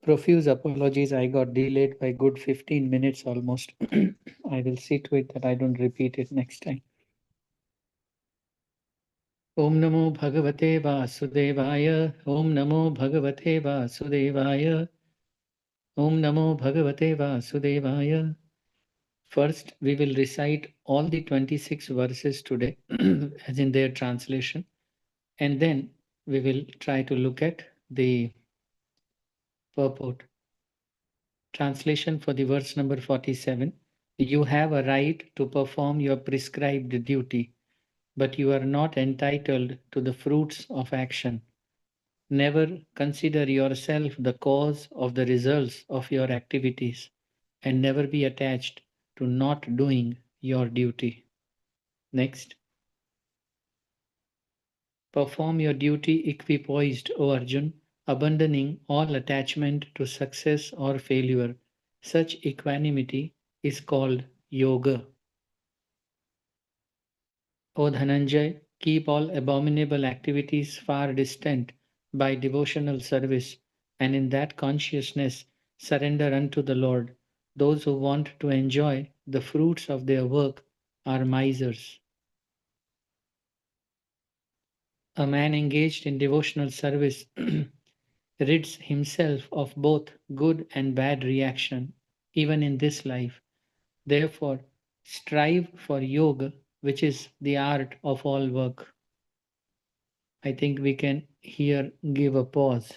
Profuse apologies, I got delayed by good 15 minutes almost. I will see to it that I don't repeat it next time. Om Namo Bhagavate Vasudevaya. Om Namo Bhagavate Vasudevaya. Om Namo Bhagavate Vasudevaya. First, we will recite all the 26 verses today, as in their translation, and then we will try to look at the purport. Translation for the verse number 47. You have a right to perform your prescribed duty, but you are not entitled to the fruits of action. Never consider yourself the cause of the results of your activities, and never be attached to not doing your duty. Next. Perform your duty equipoised, O Arjun, abandoning all attachment to success or failure. Such equanimity is called yoga. O Dhananjay, keep all abominable activities far distant by devotional service, and in that consciousness surrender unto the Lord. Those who want to enjoy the fruits of their work are misers. A man engaged in devotional service rids himself of both good and bad reaction, even in this life. Therefore, strive for yoga, which is the art of all work. I think we can here give a pause,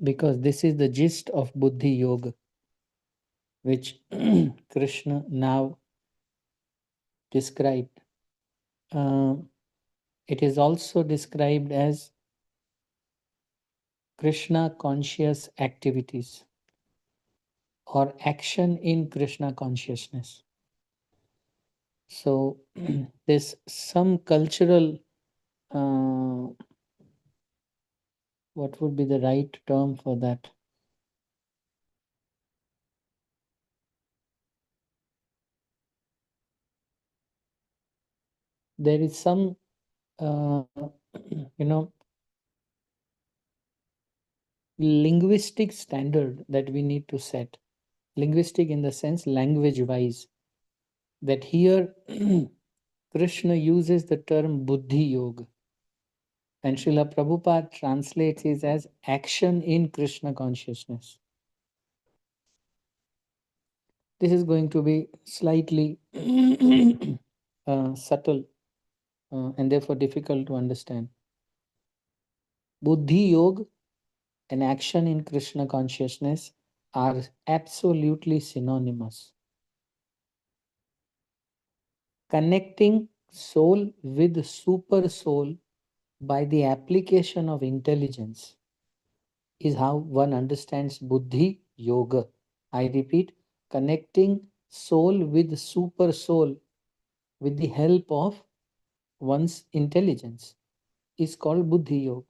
because this is the gist of Buddhi Yoga, which Krishna now described. It is also described as Krishna conscious activities or action in Krishna consciousness. So there's some cultural, what would be the right term for that? There is some, you know, linguistic standard that we need to set. Linguistic in the sense language wise, that here Krishna uses the term Buddhi Yoga, and Srila Prabhupada translates it as action in Krishna consciousness. This is going to be slightly subtle and therefore difficult to understand. Buddhi Yoga and action in Krishna consciousness are absolutely synonymous. Connecting soul with super soul by the application of intelligence is how one understands Buddhi Yoga. I repeat, connecting soul with super soul with the help of one's intelligence is called Buddhi Yoga.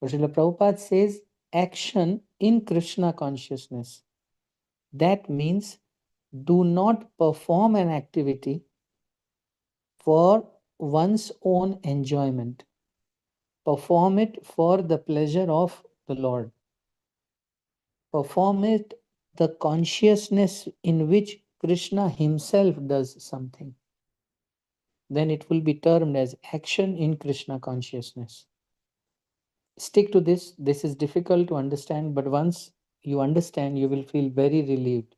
But Srila Prabhupada says action in Krishna consciousness. That means do not perform an activity for one's own enjoyment. Perform it for the pleasure of the Lord. Perform it the consciousness in which Krishna himself does something. Then it will be termed as action in Krishna consciousness. Stick to this. This is difficult to understand, but once you understand, you will feel very relieved.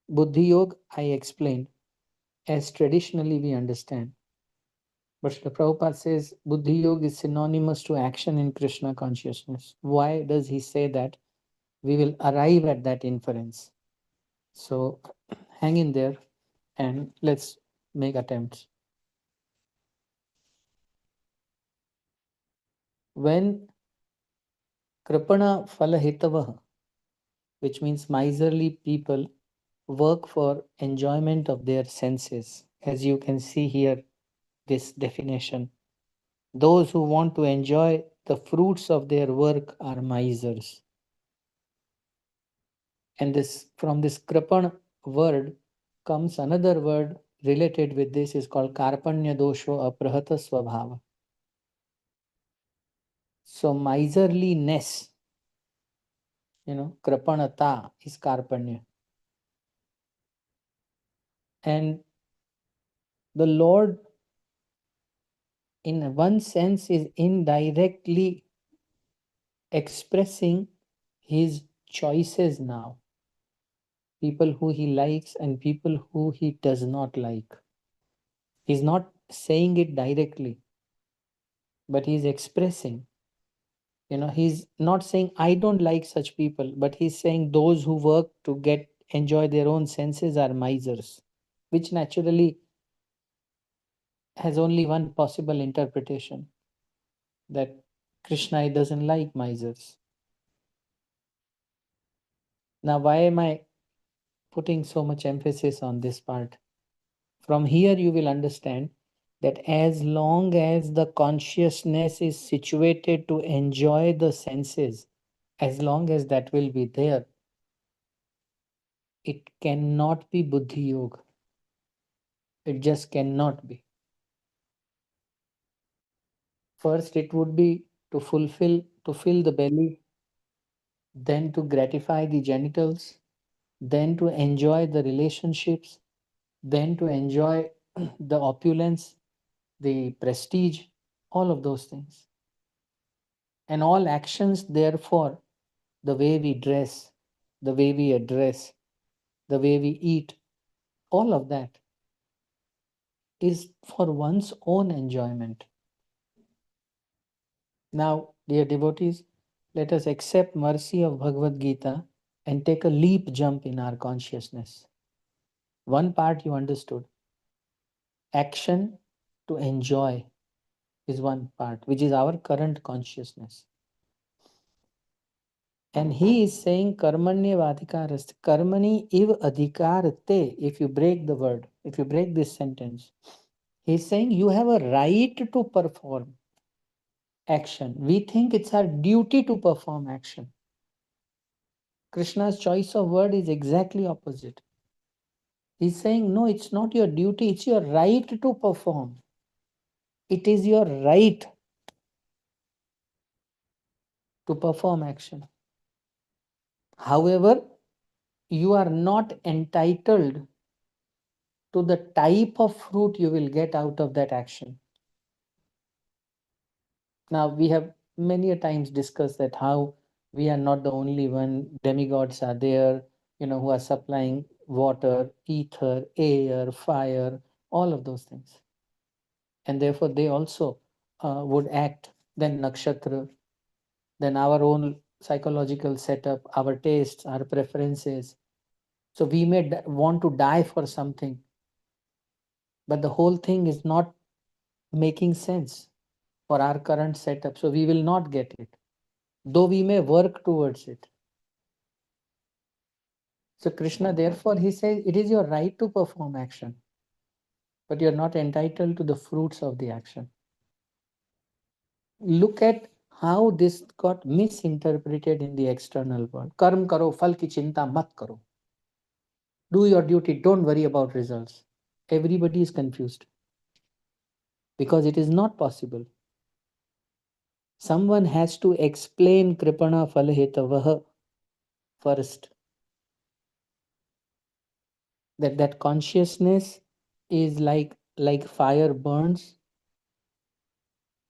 Buddhi Yoga, I explained, as traditionally we understand. But the Prabhupada says Buddhi Yoga is synonymous to action in Krishna consciousness. Why does he say that? We will arrive at that inference. So hang in there and let's make attempts. When Kripana Falahitavaha, which means miserly people, work for enjoyment of their senses, as you can see here, this definition. Those who want to enjoy the fruits of their work are misers. And this, from this Kripan word comes another word related with this, is called Karpanya Dosho Aprahata Swabhava. So miserliness Kripanata is Karpanya. And the Lord, in one sense, is indirectly expressing his choices now. People who he likes and people who he does not like. He's not saying it directly, but he's expressing. He's not saying I don't like such people, but he's saying those who work to enjoy their own senses are misers, which naturally has only one possible interpretation, that Krishna doesn't like misers. Now, why am I putting so much emphasis on this part? From here, you will understand that as long as the consciousness is situated to enjoy the senses, as long as that will be there, it cannot be Buddhi Yoga. It just cannot be. First, it would be to fill the belly, then to gratify the genitals, then to enjoy the relationships, then to enjoy the opulence, the prestige, all of those things. And all actions, therefore, the way we dress, the way we address, the way we eat, all of that is for one's own enjoyment. Now, dear devotees, let us accept mercy of Bhagavad Gita and take a leap jump in our consciousness. One part you understood. Action to enjoy is one part, which is our current consciousness. And he is saying karmanya vadhikarast, karmani iv adhikarate. If you break the word, if you break this sentence, he's saying you have a right to perform action. We think it's our duty to perform action. Krishna's choice of word is exactly opposite. He's saying, no, it's not your duty, it's your right to perform. It is your right to perform action. However, you are not entitled to the type of fruit you will get out of that action. Now, we have many a times discussed that how we are not the only one, demigods are there, who are supplying water, ether, air, fire, all of those things. And therefore, they also would act. Then nakshatra, then our own psychological setup, our tastes, our preferences. So we may want to die for something, but the whole thing is not making sense for our current setup. So we will not get it, though we may work towards it. So Krishna, therefore, he says it is your right to perform action, but you're not entitled to the fruits of the action. Look at how this got misinterpreted in the external world. Karm karo, phal ki chinta mat karo. Do your duty, don't worry about results. Everybody is confused because it is not possible. Someone has to explain kripana phalhetavah first. That consciousness is like fire burns,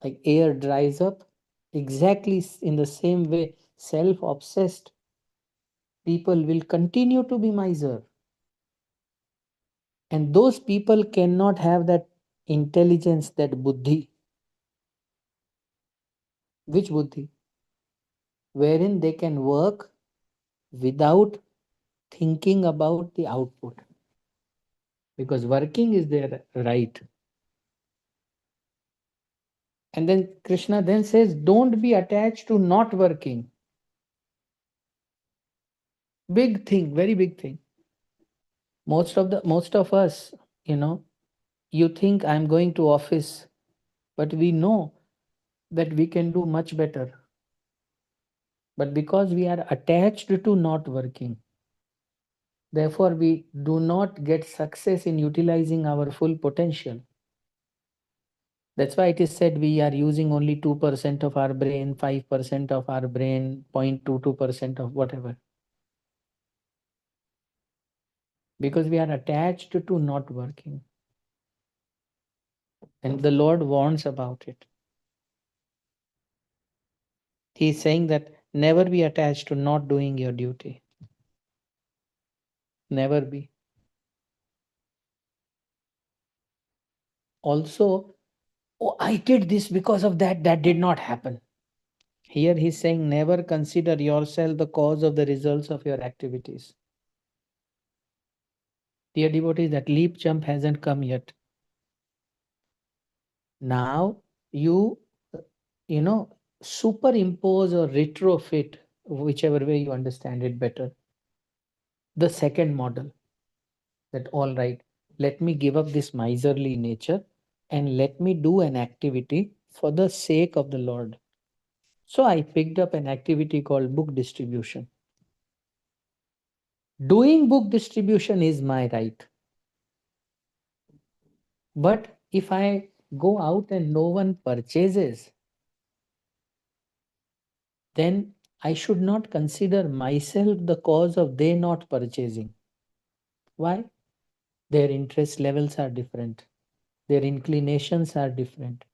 like air dries up. Exactly in the same way, self-obsessed people will continue to be miser. And those people cannot have that intelligence, that buddhi. Which buddhi? Wherein they can work without thinking about the output. Because working is their right. And then Krishna then says, don't be attached to not working. Big thing, very big thing. Most of us, you think I'm going to office, but we know that we can do much better. But because we are attached to not working, therefore we do not get success in utilizing our full potential. That's why it is said we are using only 2% of our brain, 5% of our brain, 0.22% of whatever. Because we are attached to not working. And the Lord warns about it. He is saying that never be attached to not doing your duty. Never be. Also, oh, I did this because of that, that did not happen. Here he's saying never consider yourself the cause of the results of your activities. Dear devotees, that leap jump hasn't come yet. Now you superimpose or retrofit, whichever way you understand it better, the second model, that all right, let me give up this miserly nature and let me do an activity for the sake of the Lord. So I picked up an activity called book distribution. Doing book distribution is my right. But if I go out and no one purchases, then I should not consider myself the cause of they not purchasing. Why? Their interest levels are different, their inclinations are different.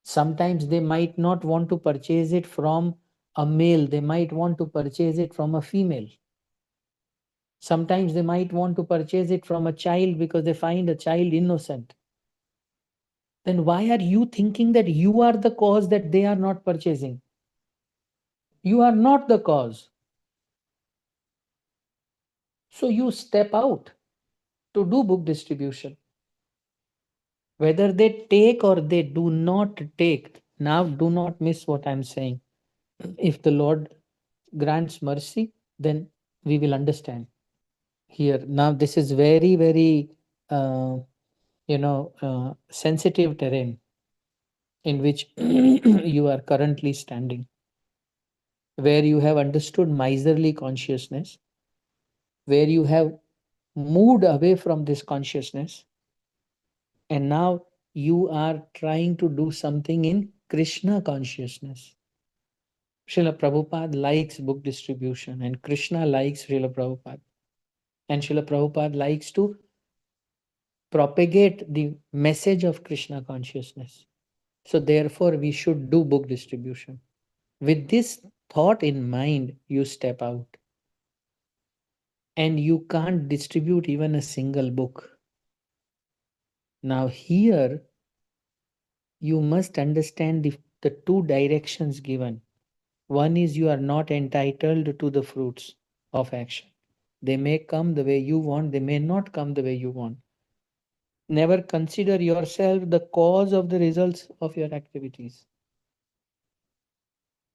Sometimes they might not want to purchase it from a male, they might want to purchase it from a female. Sometimes they might want to purchase it from a child because they find a child innocent. Then why are you thinking that you are the cause that they are not purchasing? You are not the cause. So you step out to do book distribution. Whether they take or they do not take, now do not miss what I'm saying. If the Lord grants mercy, then we will understand. Here, now this is very, very, sensitive terrain in which you are currently standing, where you have understood miserly consciousness, where you have moved away from this consciousness, and now you are trying to do something in Krishna consciousness. Srila Prabhupada likes book distribution, and Krishna likes Srila Prabhupada. And Srila Prabhupada likes to propagate the message of Krishna consciousness. So, therefore, we should do book distribution. With this thought in mind, you step out. And you can't distribute even a single book. Now, here, you must understand the two directions given. One is you are not entitled to the fruits of action. They may come the way you want, they may not come the way you want. Never consider yourself the cause of the results of your activities.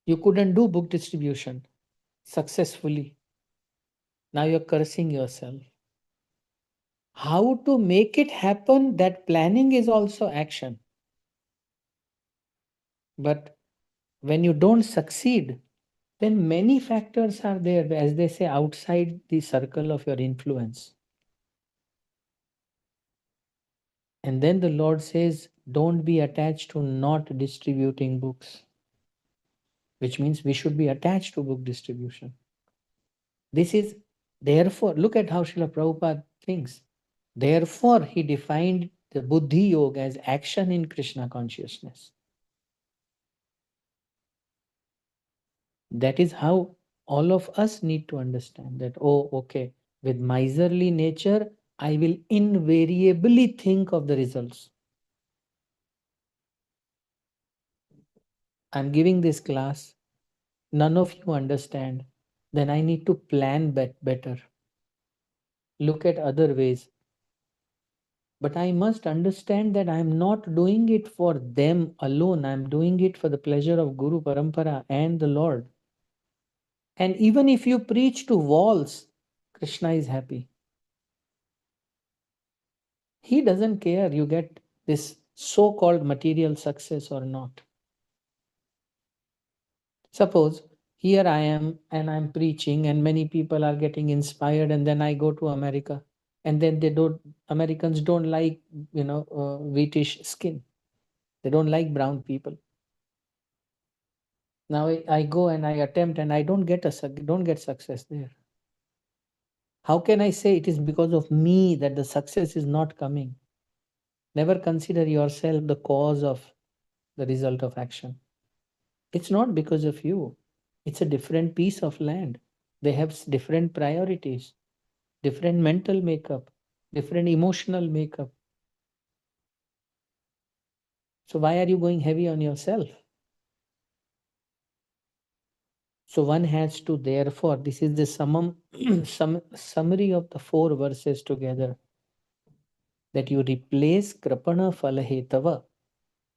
You couldn't do book distribution successfully. Now you're cursing yourself. How to make it happen? That planning is also action. But when you don't succeed, then many factors are there, as they say, outside the circle of your influence. And then the Lord says, don't be attached to not distributing books, which means we should be attached to book distribution. This is, therefore, look at how Srila Prabhupada thinks. Therefore, he defined the Buddhi Yoga as action in Krishna consciousness. That is how all of us need to understand that, oh, okay, with miserly nature, I will invariably think of the results. I'm giving this class, none of you understand, then I need to plan better. Look at other ways. But I must understand that I'm not doing it for them alone. I'm doing it for the pleasure of Guru Parampara and the Lord. And even if you preach to walls, Krishna is happy. He doesn't care you get this so-called material success or not. Suppose here I am and I'm preaching and many people are getting inspired, and then I go to America, and then Americans don't like, wheatish skin. They don't like brown people. Now I go and I attempt and I don't get success there. How can I say it is because of me that the success is not coming? Never consider yourself the cause of the result of action. It's not because of you. It's a different piece of land. They have different priorities, different mental makeup, different emotional makeup. So why are you going heavy on yourself? So one has to, therefore, this is the summary of the 4 verses together, that you replace Krapana Falahetava,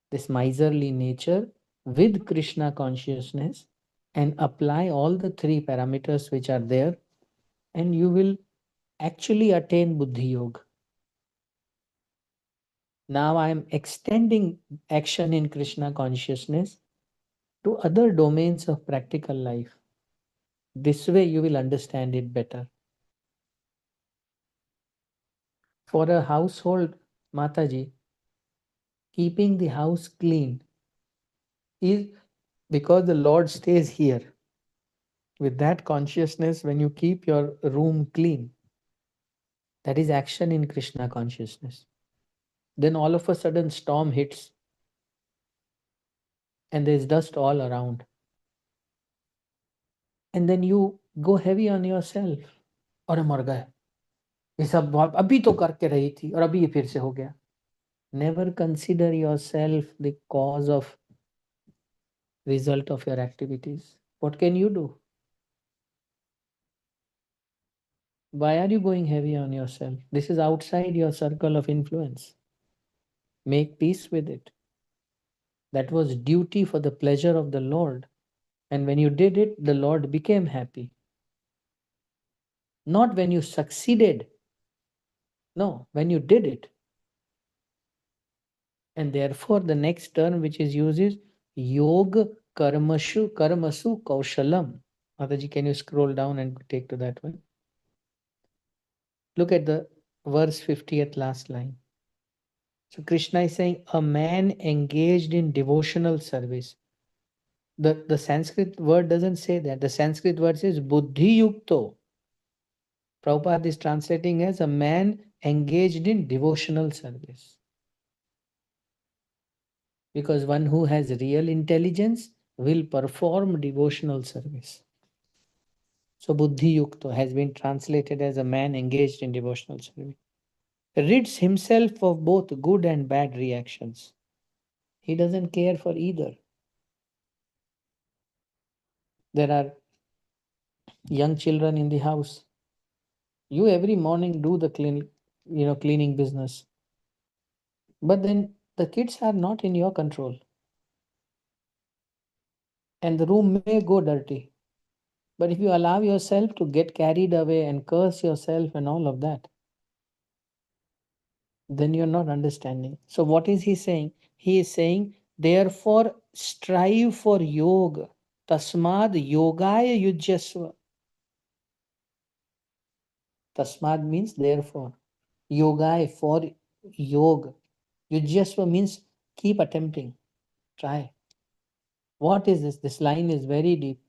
this miserly nature, with Krishna consciousness and apply all the 3 parameters which are there, and you will actually attain Buddhi Yoga. Now I am extending action in Krishna consciousness to other domains of practical life. This way you will understand it better. For a household, Mataji, keeping the house clean is because the Lord stays here. With that consciousness, when you keep your room clean, that is action in Krishna consciousness. Then all of a sudden storm hits and there's dust all around. And then you go heavy on yourself. और मर गए, ये सब अभी तो करके रही थी और अभी ये फिर से हो गया. Never consider yourself the cause of result of your activities. What can you do? Why are you going heavy on yourself? This is outside your circle of influence. Make peace with it. That was duty for the pleasure of the Lord. And when you did it, the Lord became happy. Not when you succeeded. No, when you did it. And therefore, the next term which is used is Yoga Karmasu Kaushalam. Mataji, can you scroll down and take to that one? Look at the verse 50th last line. So Krishna is saying, a man engaged in devotional service. The Sanskrit word doesn't say that. The Sanskrit word says Buddhi Yukto. Prabhupada is translating as a man engaged in devotional service. Because one who has real intelligence will perform devotional service. So Buddhi Yukto has been translated as a man engaged in devotional service. Rids himself of both good and bad reactions. He doesn't care for either. There are young children in the house. You every morning do the cleaning business. But then the kids are not in your control. And the room may go dirty. But if you allow yourself to get carried away and curse yourself and all of that, then you're not understanding. So what is he saying? He is saying, therefore, strive for yoga. Tasmad yogaya yujyasva. Tasmad means therefore. Yogaya for yoga. Yujyasva means keep attempting. Try. What is this? This line is very deep.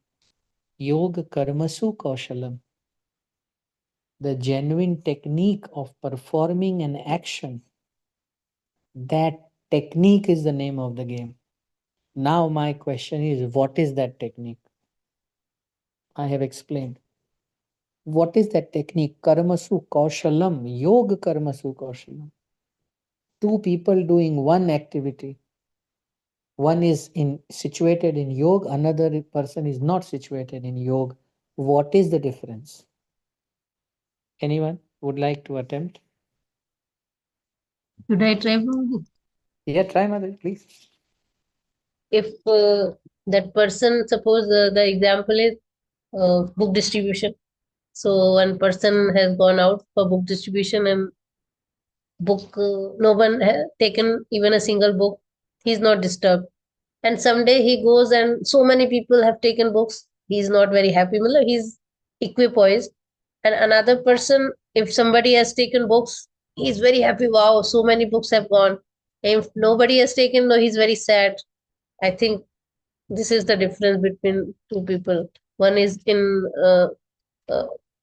Yoga karmasu kaushalam. The genuine technique of performing an action. That technique is the name of the game. Now my question is, what is that technique? I have explained. What is that technique? Karmasu kaushalam, yoga karmasu kaushalam. 2 people doing one activity. One is situated in yoga, another person is not situated in yoga. What is the difference? Anyone would like to attempt? Should I try, Prabhuji? Yeah, try, mother, please. If that person, suppose the example is book distribution. So one person has gone out for book distribution and book, no one has taken even a single book. He's not disturbed. And someday he goes and so many people have taken books. He's not very happy. He's equipoised. And another person, if somebody has taken books, he's very happy. Wow, so many books have gone. If nobody has taken, no, he's very sad. I think this is the difference between two people. One is in uh,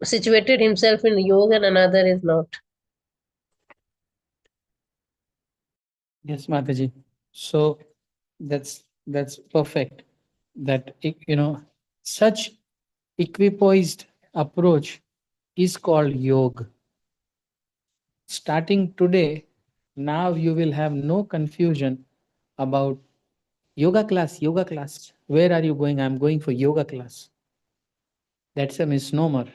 situated himself in yoga, and another is not. Yes, Mataji. So that's perfect. That such equipoised approach is called yoga. Starting today, now you will have no confusion about yoga class. Yoga class. Where are you going? I'm going for yoga class. That's a misnomer.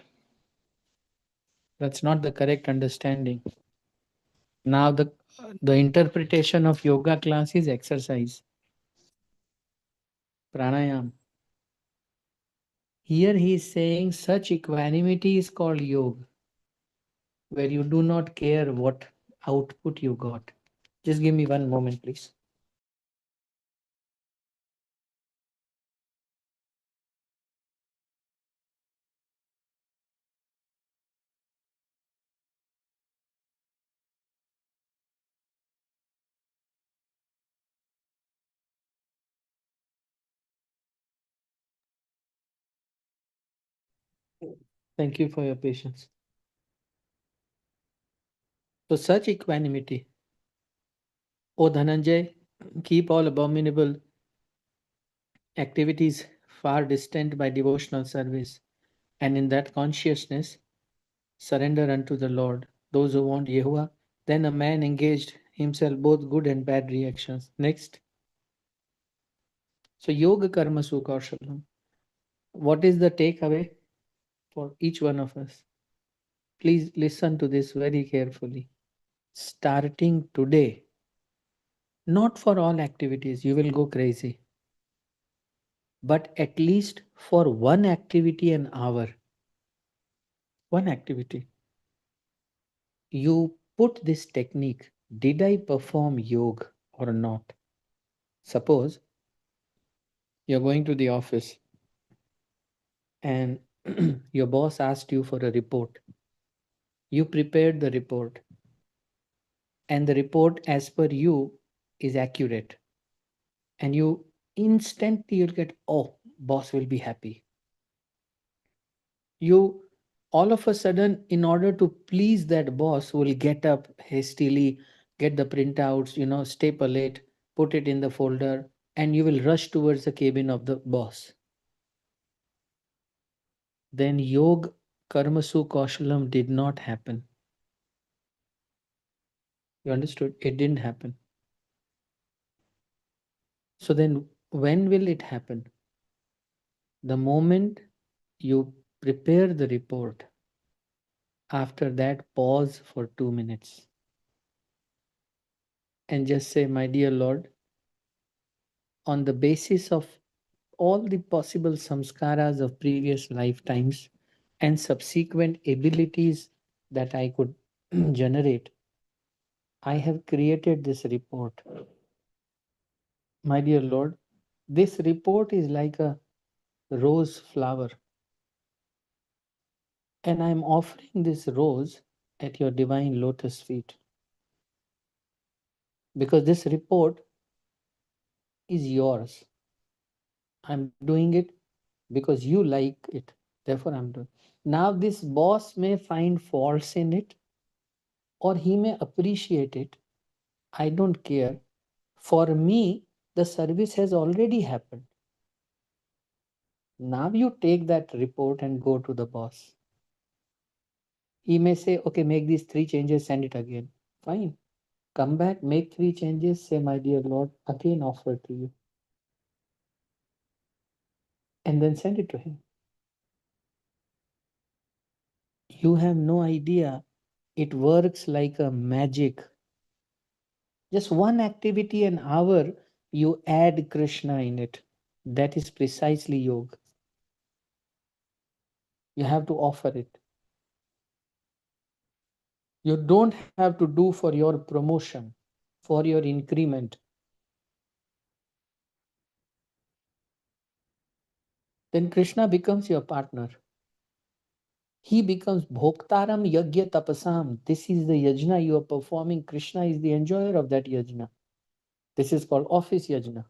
That's not the correct understanding. Now the interpretation of yoga class is exercise, pranayam. Here he is saying such equanimity is called yoga, where you do not care what output you got. Just give me one moment, please. Thank you for your patience. So, such equanimity, O Dhananjay, keep all abominable activities far distant by devotional service, and in that consciousness, surrender unto the Lord. Those who want Yehovah, then a man engaged himself both good and bad reactions. Next. So, Yoga Karma Sukhaushalam. What is the takeaway for each one of us? Please listen to this very carefully. Starting today, not for all activities, you will go crazy, but at least for one activity an hour, one activity, you put this technique. Did I perform yoga or not? Suppose you're going to the office and your boss asked you for a report. You prepared the report, and the report, as per you, is accurate. And you instantly you'll get, oh, boss will be happy. You all of a sudden, in order to please that boss, will get up hastily, get the printouts, staple it, put it in the folder, and you will rush towards the cabin of the boss. Then Yog Karmasu Kaushalam did not happen. You understood? It didn't happen. So then, when will it happen? The moment you prepare the report, after that, pause for 2 minutes and just say, my dear Lord, on the basis of all the possible samskaras of previous lifetimes and subsequent abilities that I could generate, I have created this report. My dear Lord, this report is like a rose flower, and I am offering this rose at your divine lotus feet because this report is yours. I'm doing it because you like it. Therefore, I'm doing. Now, this boss may find faults in it or he may appreciate it. I don't care. For me, the service has already happened. Now you take that report and go to the boss. He may say, okay, make these 3 changes, send it again. Fine. Come back, make 3 changes, say, my dear Lord, again offer to you. And then send it to him. You have no idea. It works like a magic. Just one activity an hour, you add Krishna in it. That is precisely yoga. You have to offer it. You don't have to do for your promotion, for your increment. Then Krishna becomes your partner. He becomes Bhoktaram Yajna Tapasam. This is the yajna you are performing. Krishna is the enjoyer of that yajna. This is called office yajna.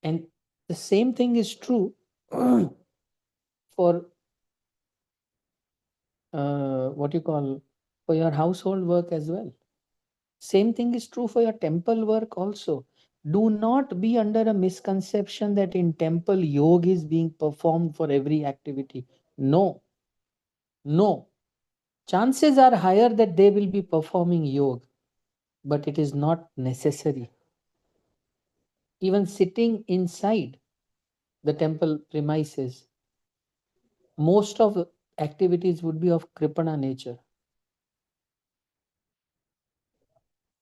And the same thing is true for what you call, for your household work as well. Same thing is true for your temple work also. Do not be under a misconception that in temple yoga is being performed for every activity. No, no. Chances are higher that they will be performing yoga, but it is not necessary. Even sitting inside the temple premises, most of the activities would be of Kripana nature.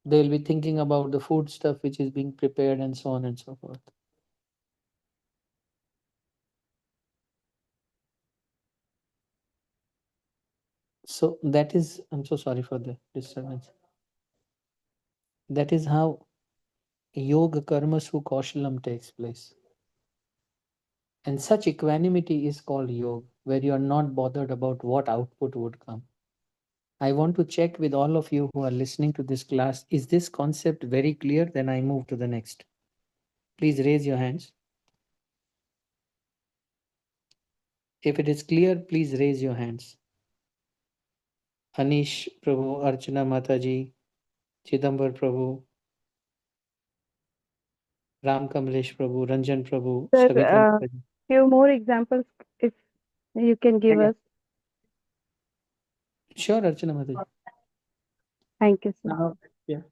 They will be thinking about the food stuff which is being prepared and so on and so forth. So that is, I'm so sorry for the disturbance. That is how yoga karmasu kaushalam takes place. And such equanimity is called yoga, where you are not bothered about what output would come. I want to check with all of you who are listening to this class, is this concept very clear? Then I move to the next. Please raise your hands. If it is clear, please raise your hands. Anish Prabhu, Archana Mataji, Chidambar Prabhu, Ram Kamlesh Prabhu, Ranjan Prabhu, Sir, Savita Mataji. few more examples if you can give Yeah. us. Sure, Archana Mataji. Thank you, sir. Now, yeah.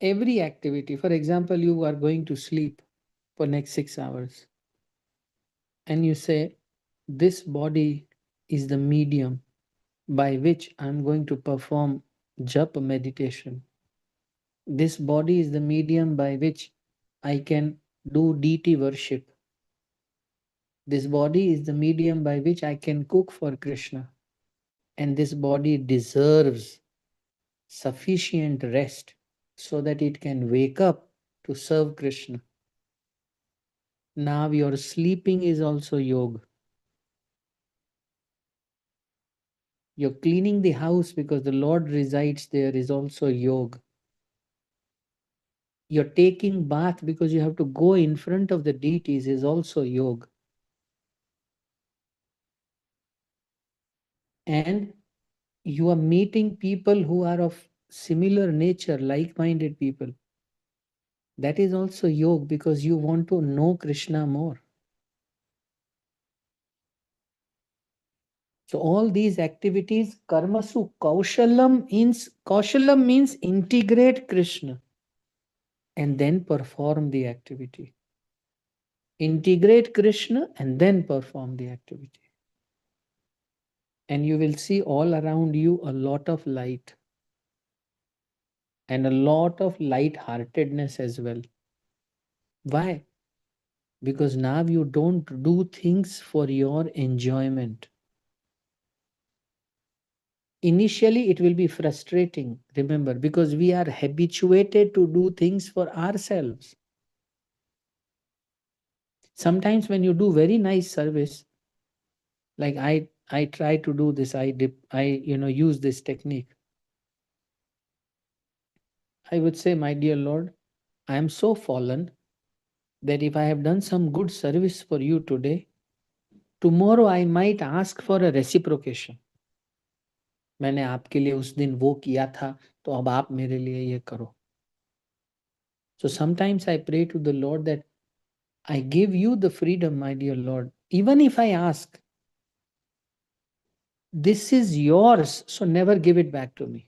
Every activity, for example, you are going to sleep for next 6 hours and you say, this body is the medium by which I'm going to perform japa meditation. This body is the medium by which I can do deity worship. This body is the medium by which I can cook for Krishna. And this body deserves sufficient rest so that it can wake up to serve Krishna. Now your sleeping is also yoga. You're cleaning the house because the Lord resides there is also yoga. You're taking bath because you have to go in front of the deities is also yoga. And you are meeting people who are of similar nature, like-minded people. That is also yoga because you want to know Krishna more. So all these activities, karmasu, kaushalam means integrate Krishna and then perform the activity. Integrate Krishna and then perform the activity. And you will see all around you a lot of light and a lot of light-heartedness as well. Why? Because now you don't do things for your enjoyment. Initially, it will be frustrating, remember, because we are habituated to do things for ourselves. Sometimes when you do very nice service, like I try to do this, I use this technique. I would say, my dear Lord, I am so fallen that if I have done some good service for you today, tomorrow I might ask for a reciprocation. मैंने आपके लिए उस दिन वो किया था, तो अब आप मेरे लिए ये करो. So sometimes I pray to the Lord that I give you the freedom, my dear Lord. Even if I ask, this is yours, so never give it back to me.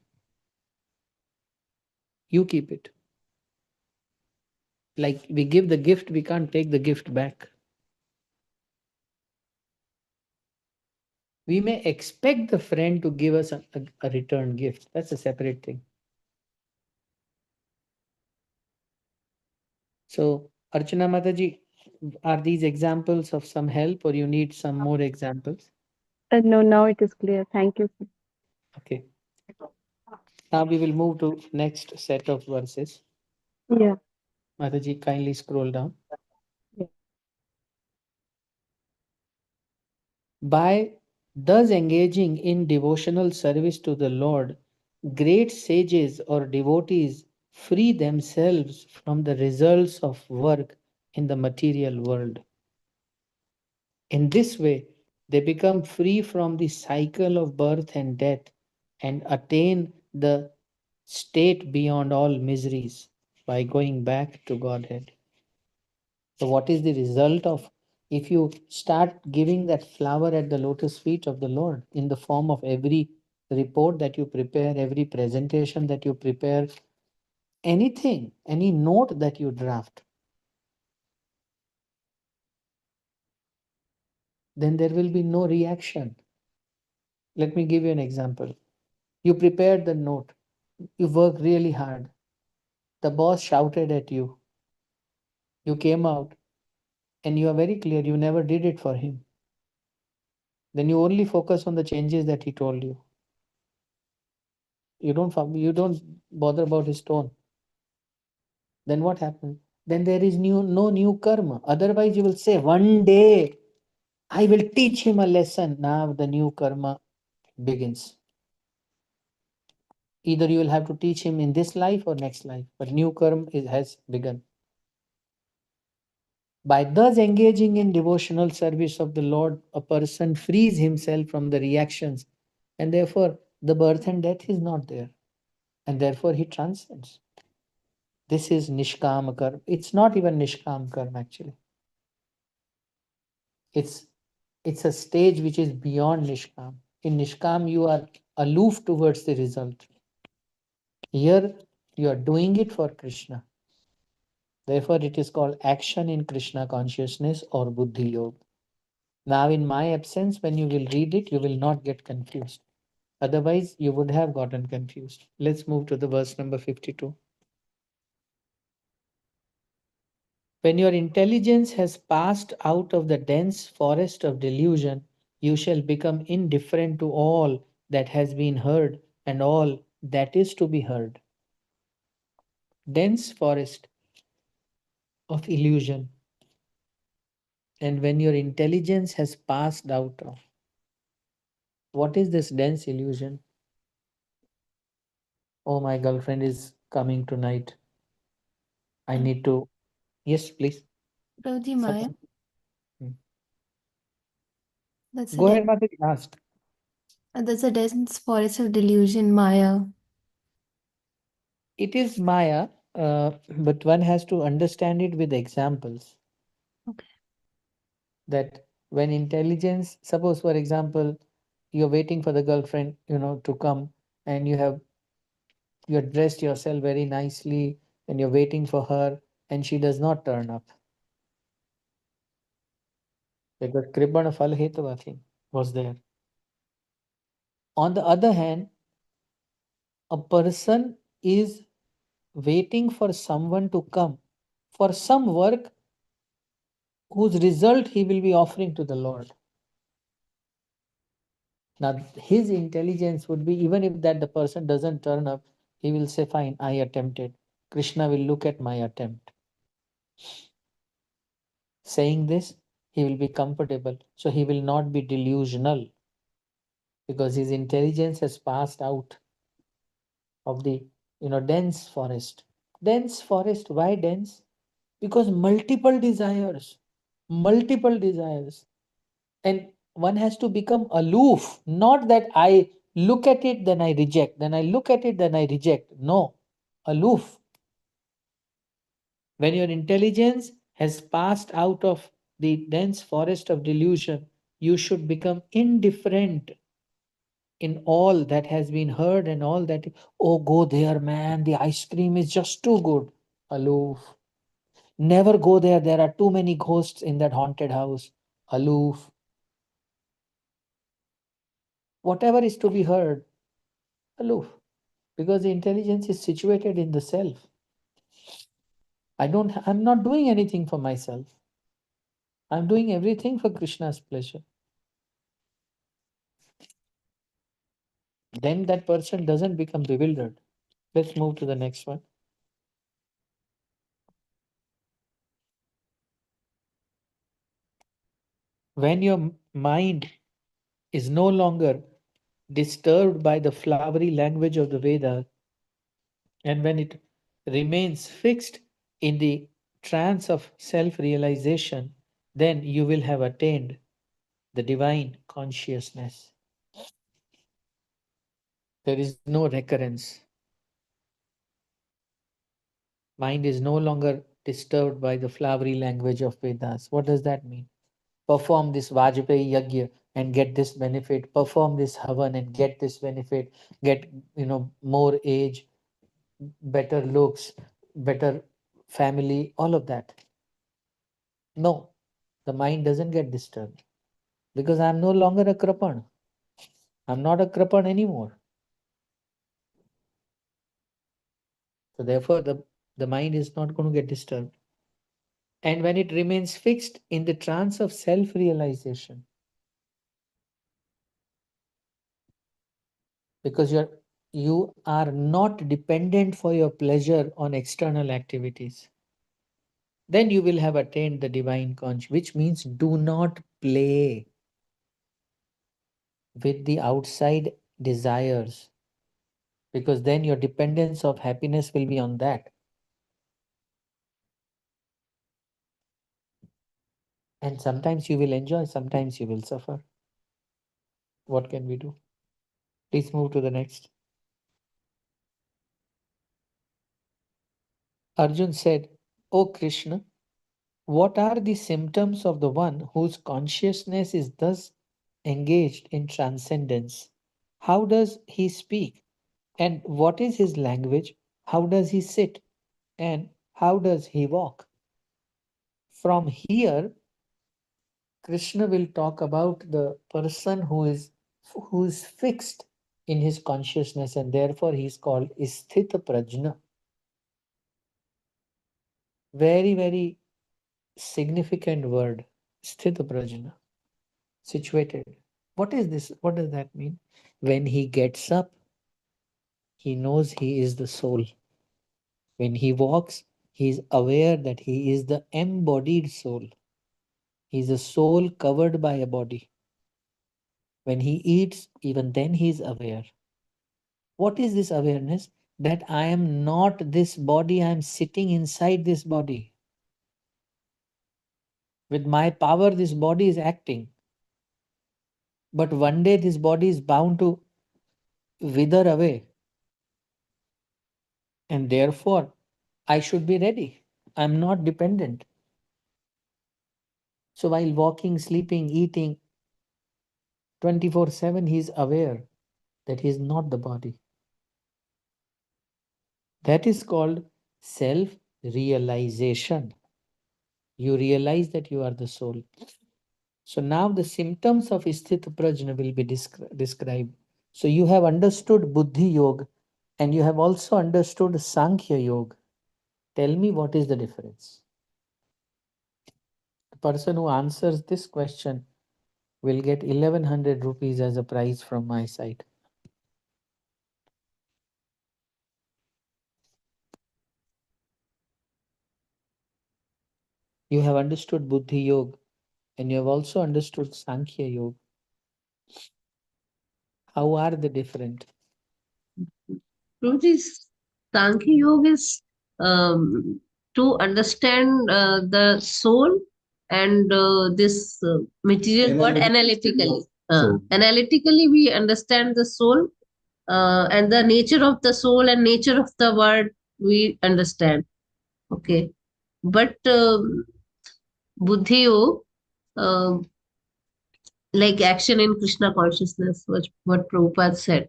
You keep it. Like we give the gift, we can't take the gift back. We may expect the friend to give us a return gift. That's a separate thing. So, Archana Mataji, are these examples of some help or you need some more examples? No, now it is clear. Thank you, sir. Okay. Now we will move to next set of verses. Yeah. Mataji, kindly scroll down. Yeah. By thus engaging in devotional service to the Lord, great sages or devotees free themselves from the results of work in the material world. In this way, they become free from the cycle of birth and death and attain the state beyond all miseries by going back to Godhead. So, what is the result of if you start giving that flower at the lotus feet of the Lord in the form of every report that you prepare, every presentation that you prepare, anything, any note that you draft, then there will be no reaction. Let me give you an example. You prepared the note, you worked really hard, the boss shouted at you, you came out, and you are very clear you never did it for him. Then you only focus on the changes that he told you. You don't bother about his tone. Then what happens? Then there is no new karma. Otherwise, you will say, one day I will teach him a lesson. Now the new karma begins. Either you will have to teach him in this life or next life, but new karma has begun. By thus engaging in devotional service of the Lord, a person frees himself from the reactions, and therefore the birth and death is not there, and therefore he transcends. This is Nishkam Karma. It's not even Nishkam Karma actually. It's it's a stage which is beyond Nishkam. In Nishkam, you are aloof towards the result. Here, you are doing it for Krishna. Therefore, it is called action in Krishna consciousness or Buddhi Yoga. Now, in my absence, when you will read it, you will not get confused. Otherwise, you would have gotten confused. Let's move to the verse number 52. When your intelligence has passed out of the dense forest of delusion, you shall become indifferent to all that has been heard and all that is to be heard. Dense forest of illusion. And when your intelligence has passed out of, what is this dense illusion? Oh, my girlfriend is coming tonight. I need to. Yes, please. Prabhuji, Maya. Hmm. That's Go a ahead, Mataji. Ask. that's a dense forest of delusion, Maya. It is Maya, but one has to understand it with examples. Okay. That when intelligence, suppose for example, you're waiting for the girlfriend, to come, and you're dressed yourself very nicely, and you're waiting for her, and she does not turn up. Because Kribana Phal Hetava thing was there. On the other hand, a person is waiting for someone to come for some work whose result he will be offering to the Lord. Now, his intelligence would be, even if that the person doesn't turn up, he will say, fine, I attempted. Krishna will look at my attempt. Saying this, he will be comfortable. So he will not be delusional because his intelligence has passed out of the dense forest. Dense forest, why dense? Because multiple desires. And one has to become aloof, not that I look at it, then I reject, then I look at it, then I reject. No, aloof. When your intelligence has passed out of the dense forest of delusion, you should become indifferent in all that has been heard and all that. Oh, go there, man, the ice cream is just too good. Aloof. Never go there, there are too many ghosts in that haunted house. Aloof. Whatever is to be heard, aloof. Because the intelligence is situated in the self. I'm not doing anything for myself. I'm doing everything for Krishna's pleasure. Then that person doesn't become bewildered. Let's move to the next one. When your mind is no longer disturbed by the flowery language of the Veda, and when it remains fixed in the trance of self-realization, then you will have attained the divine consciousness. There is no recurrence. Mind is no longer disturbed by the flowery language of Vedas. What does that mean? Perform this Vajpayee Yajna and get this benefit. Perform this Havan and get this benefit. Get, more age, better looks, better family, all of that. No, the mind doesn't get disturbed because I'm no longer a Krapan. I'm not a Krapan anymore. So therefore, the mind is not going to get disturbed. And when it remains fixed in the trance of self-realization, because you are not dependent for your pleasure on external activities, then you will have attained the divine consciousness, which means do not play with the outside desires, because then your dependence of happiness will be on that. And sometimes you will enjoy, sometimes you will suffer. What can we do? Please move to the next. Arjun said, "O Krishna, what are the symptoms of the one whose consciousness is thus engaged in transcendence? How does he speak? And what is his language? How does he sit? And how does he walk?" From here, Krishna will talk about the person who is fixed in his consciousness, and therefore he is called Sthita Prajna. Very, very significant word, Sthita Prajna, situated. What is this? What does that mean? When he gets up, he knows he is the soul. When he walks, he is aware that he is the embodied soul. He is a soul covered by a body. When he eats, even then he is aware. What is this awareness? That I am not this body, I am sitting inside this body. With my power, this body is acting. But one day this body is bound to wither away. And therefore, I should be ready. I'm not dependent. So while walking, sleeping, eating, 24/7, he is aware that he is not the body. That is called self-realization. You realize that you are the soul. So now the symptoms of Sthita Prajna will be described. So you have understood Buddhi Yoga and you have also understood Sankhya Yoga. Tell me, what is the difference? The person who answers this question will get 1100 rupees as a prize from my side. You have understood Buddhi Yoga and you have also understood Sankhya Yoga. How are they different? Prabhuji, Sankhya Yoga is to understand the soul and this material world analytically. Analytically, we understand the soul and the nature of the soul and nature of the world we understand. Okay, but Buddhi Yoga, like action in Krishna consciousness, what Prabhupada said.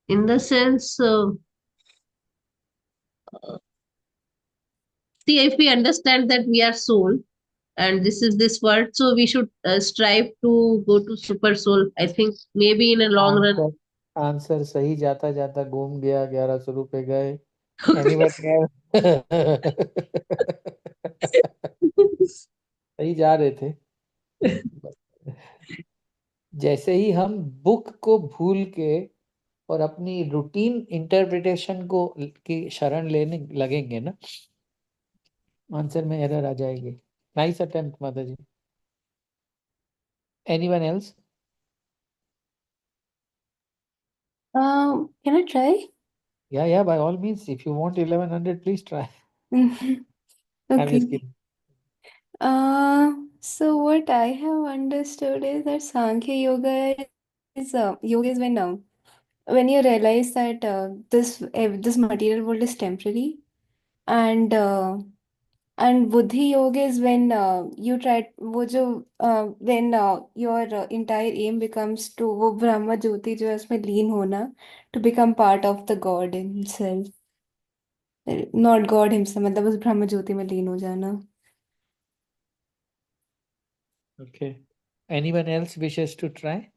In the sense, see, if we understand that we are soul and this is this world, so we should strive to go to super soul. I think maybe in a long run. Answer सही जाता जाता घूम गया, 1100 रुपए गए. Anybody else? सही जा रहे थे. जैसे ही हम बुक को भूल के और अपनी रूटीन इंटरप्रिटेशन को की शरण लेने लगेंगे ना, आंसर में एरर आ जाएगी. नाइस अटेम्प्ट माता जी. Anyone else? Can I try? Yeah, by all means. If you want 1100, please try. I'm Okay. just kidding. So what I have understood is that Sankhya yoga is when you realize that this material world is temporary, and Buddhi yoga is when you try वो जो when your entire aim becomes to वो ब्रह्म ज्योति जो है उसमें लीन होना, to become part of the God himself, not God himself, मतलब उस ब्रह्म ज्योति में लीन हो जाना. Okay. Anyone else wishes to try?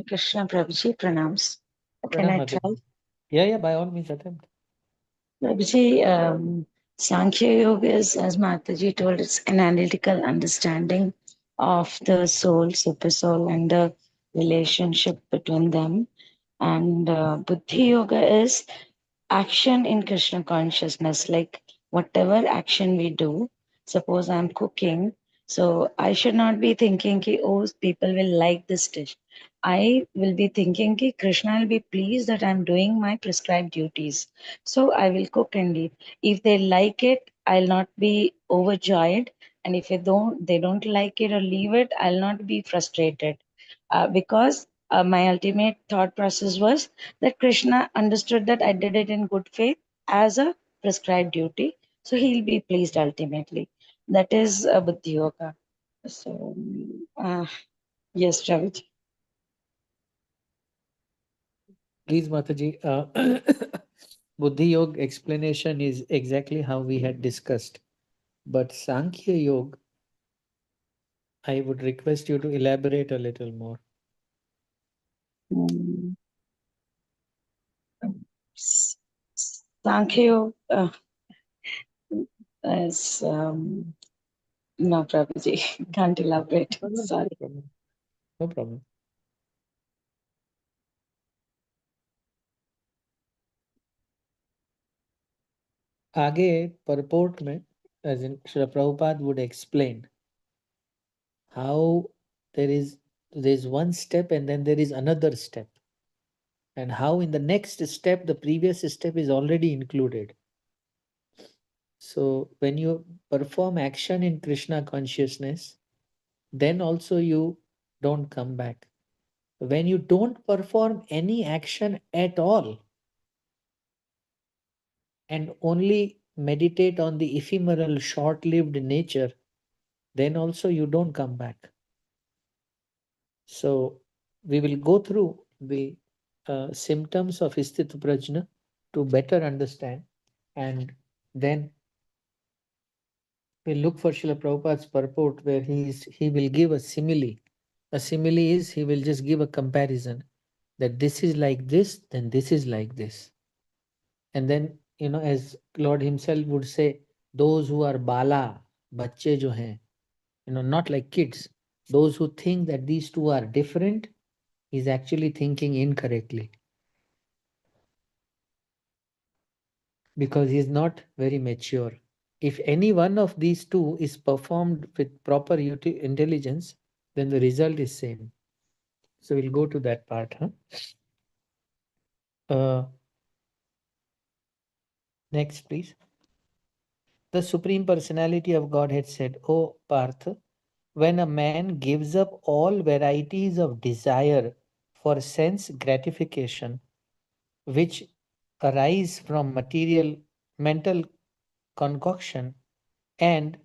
Krishna Prabhuji, pranams. Can Pranam I try? Mataji. Yeah, by all means attempt. Prabhuji, Sankhya Yoga is, as Mataji told, it's an analytical understanding of the soul, super soul, and the relationship between them. And Buddhi Yoga is action in Krishna consciousness, like whatever action we do, suppose I'm cooking, so I should not be thinking ki, oh, people will like this dish. I will be thinking ki Krishna will be pleased that I'm doing my prescribed duties. So I will cook and eat. If they like it, I'll not be overjoyed. And if they don't like it or leave it, I'll not be frustrated. Because my ultimate thought process was that Krishna understood that I did it in good faith as a prescribed duty. So he'll be pleased ultimately. That is Buddhi Yoga. So, yes, Ravi. Please, Mataji. Buddhi Yoga explanation is exactly how we had discussed. But Sankhya Yoga, I would request you to elaborate a little more. Sankhya Yoga is, no, Prabhuji, can't elaborate. No Sorry. problem. No problem. आगे purport में, as in Srila Prabhupada would explain how there's one step and then there is another step, and how in the next step the previous step is already included. So when you perform action in Krishna consciousness, then also you don't come back. When you don't perform any action at all and only meditate on the ephemeral, short-lived nature, then also you don't come back. So we will go through the symptoms of Isthita Prajna to better understand, and then we'll look for Srila Prabhupada's purport where he will give a simile. A simile is he will just give a comparison that this is like this, then this is like this. And then, as Lord himself would say, those who are bala, bacche jo hain, not like kids, those who think that these two are different is actually thinking incorrectly, because he is not very mature. If any one of these two is performed with proper intelligence, then the result is same. So we'll go to that part. Next, please. The Supreme Personality of Godhead said, O Partha, when a man gives up all varieties of desire for sense gratification, which arise from material mental concoction, and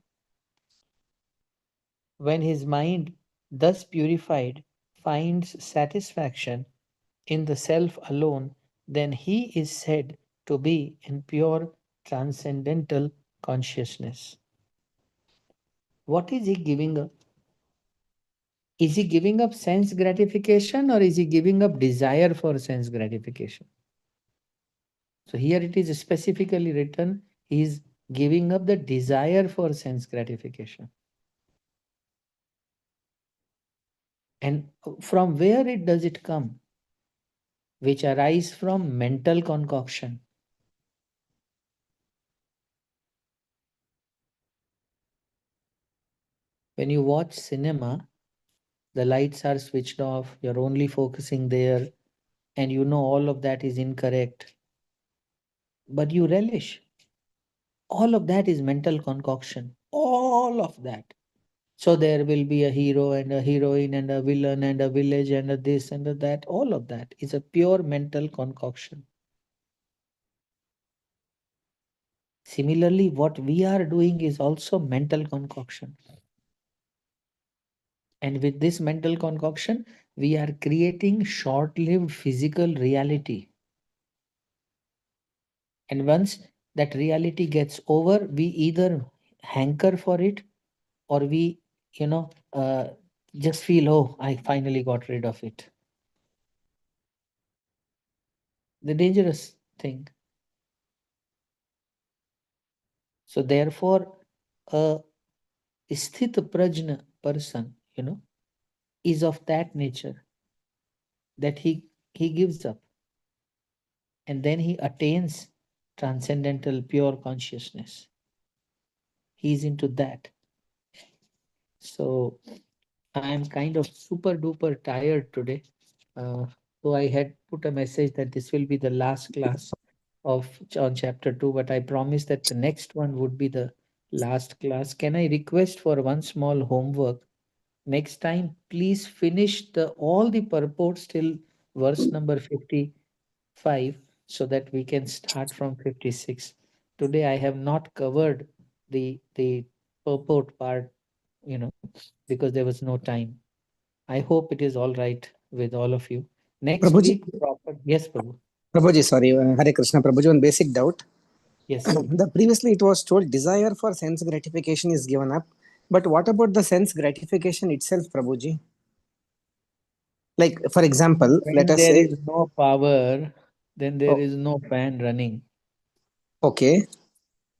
when his mind, thus purified, finds satisfaction in the self alone, then he is said to be in pure transcendental consciousness. What is he giving up? Is he giving up sense gratification, or is he giving up desire for sense gratification? So here it is specifically written, he is giving up the desire for sense gratification. And from where does it come? Which arise from mental concoction. When you watch cinema, the lights are switched off, you're only focusing there, and you know all of that is incorrect, but you relish. All of that is mental concoction. All of that. So there will be a hero and a heroine and a villain and a village and a this and a that. All of that is a pure mental concoction. Similarly, what we are doing is also mental concoction. And with this mental concoction, we are creating short-lived physical reality. And once that reality gets over, we either hanker for it, or we, you know, just feel, oh, I finally got rid of it. The dangerous thing. So therefore, a sthita prajna person, is of that nature that he gives up, and then he attains transcendental pure consciousness. He's into that. So I am kind of super duper tired today. So I had put a message that this will be the last class on chapter 2, but I promise that the next one would be the last class. Can I request for one small homework? Next time, please finish all the purports till verse number 55, so that we can start from 56. Today I have not covered the purport part, because there was no time. I hope it is all right with all of you. Next Prabhuji, week, proper. Yes, Prabhu. Prabhuji, sorry, Hare Krishna, Prabhuji, one basic doubt. Yes. Previously it was told desire for sense gratification is given up, but what about the sense gratification itself, Prabhuji? Like, for example, let When us there say, is no power, then there oh, is no fan running. okay,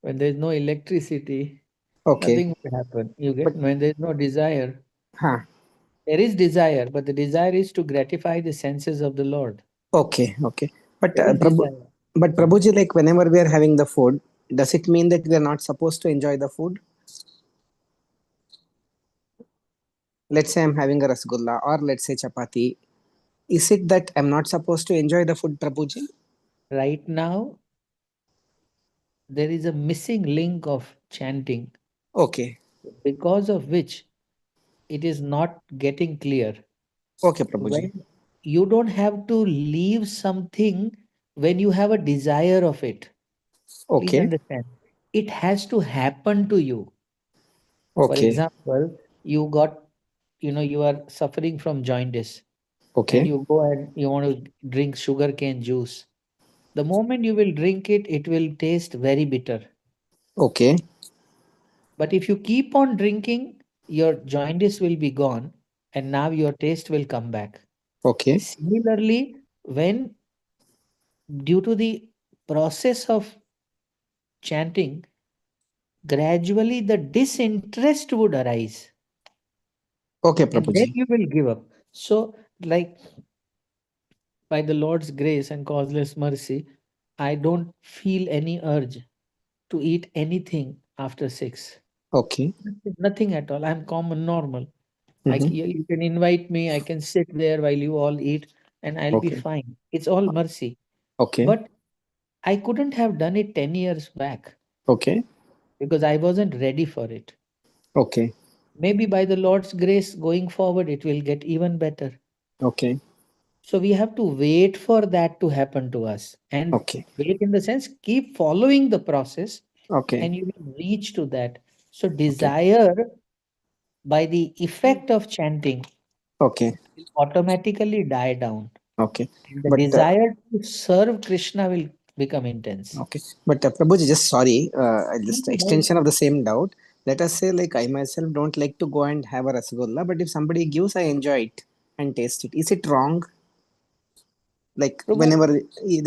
When there is no electricity, okay, nothing will happen. You but get, when there is no desire, huh, there is desire, but the desire is to gratify the senses of the Lord. okay, okay. But There is desire. but Prabhuji, like whenever we are having the food, does it mean that we are not supposed to enjoy the food? Let's say I'm having a rasgulla or let's say chapati. Is it that I'm not supposed to enjoy the food, Prabhuji? Right now, there is a missing link of chanting, Okay, because of which it is not getting clear. okay, Prabhuji. When you don't have to leave something when you have a desire of it. Please Okay, understand. It has to happen to you. For okay, example, you are suffering from jaundice, and okay, you go and you want to drink sugarcane juice. The moment you will drink it, it will taste very bitter. okay, But if you keep on drinking, your jaundice will be gone, and now your taste will come back. okay, Similarly, when due to the process of chanting, gradually the disinterest would arise, okay, and then Prabhuji. you will give up. So, like, by the Lord's grace and causeless mercy, I don't feel any urge to eat anything after 6. Okay. Nothing at all. I'm common, normal. Mm-hmm. You can invite me, I can sit there while you all eat, and I'll be Okay. fine. It's all mercy. Okay. But I couldn't have done it 10 years back Okay. because I wasn't ready for it. Okay. Maybe by the Lord's grace, going forward, it will get even better. Okay. So we have to wait for that to happen to us, and Okay. wait in the sense, keep following the process, Okay. and you will reach to that. So Okay. desire, by the effect of chanting, Okay. will automatically die down. Okay. And the But desire to serve Krishna will become intense. okay. But Prabhuji, just sorry, just No, extension of the same doubt. Let us say, like I myself don't like to go and have a rasgulla, but if somebody gives, I enjoy it and taste it. Is it wrong? Like Prabhu,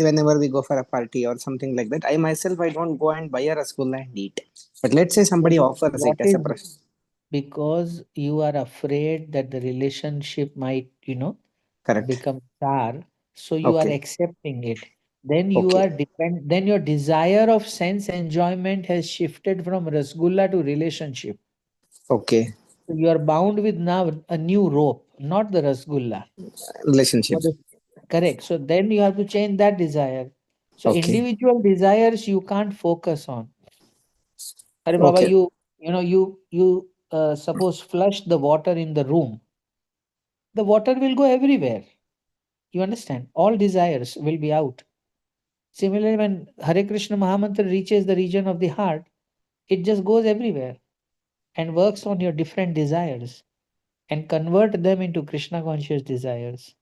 whenever we go for a party or something like that, I myself I don't go and buy a rasgulla and eat. But let's say somebody Prabhu, offers it what as a is, because you are afraid that the relationship might, correct. become sour, so you are Okay. accepting it. Then Okay. then your desire of sense enjoyment has shifted from rasgulla to relationship. Okay. So you are bound with now a new rope. not the rasgulla. Relationship. Correct. So then you have to change that desire. So Okay. individual desires you can't focus on. Hare Baba, Okay. you suppose flush the water in the room. The water will go everywhere. You understand? All desires will be out. Similarly, when Hare Krishna Mahamantra reaches the region of the heart, it just goes everywhere and works on your different desires and convert them into Krishna conscious desires.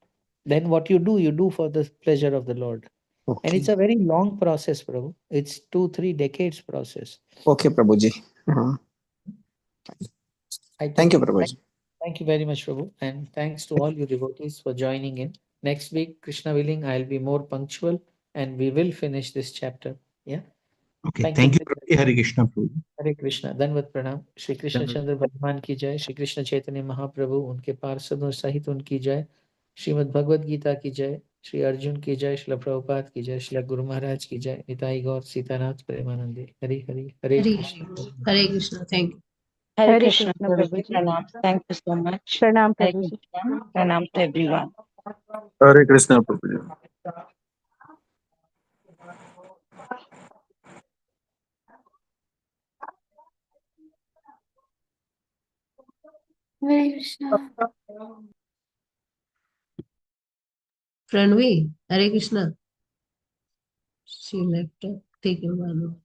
Then what you do for the pleasure of the Lord. And Okay. it's a very long process, Prabhu. It's 2-3 decades process. Okay, Prabhuji. I Thank you, think Prabhuji. thank you very much, Prabhu. And thanks to all you devotees for joining in. Next week, Krishna willing, I'll be more punctual and we will finish this chapter. Yeah. Okay, Thank thank you. you, Prabhuji. Hare Krishna, Prabhuji. हरे कृष्णा धन्यवाद प्रणाम Shri Krishna Dandavat. चंद्र भगवान की जय श्री कृष्ण चैतन्य महाप्रभु उनके पार्षदों सहित उनकी जय श्रीमद् भगवद गीता की जय श्री अर्जुन की जय श्री प्रभुपाद की जय श्री गुरु महाराज की जय निताई गौर सीतानाथ प्रेमानंदे हरि हरि हरे Hare Krishna Hare Krishna. Thank you. Hare Hare Krishna, Krishna, Prabhuji. Prabhuji. Pranam. Thank you so much. Pranam, Hare Prabhuji. Krishna. Pranam to everyone. Hare Krishna, Prabhuji. Hare Krishna. Pranvi, Hare Krishna. She left. Take your one.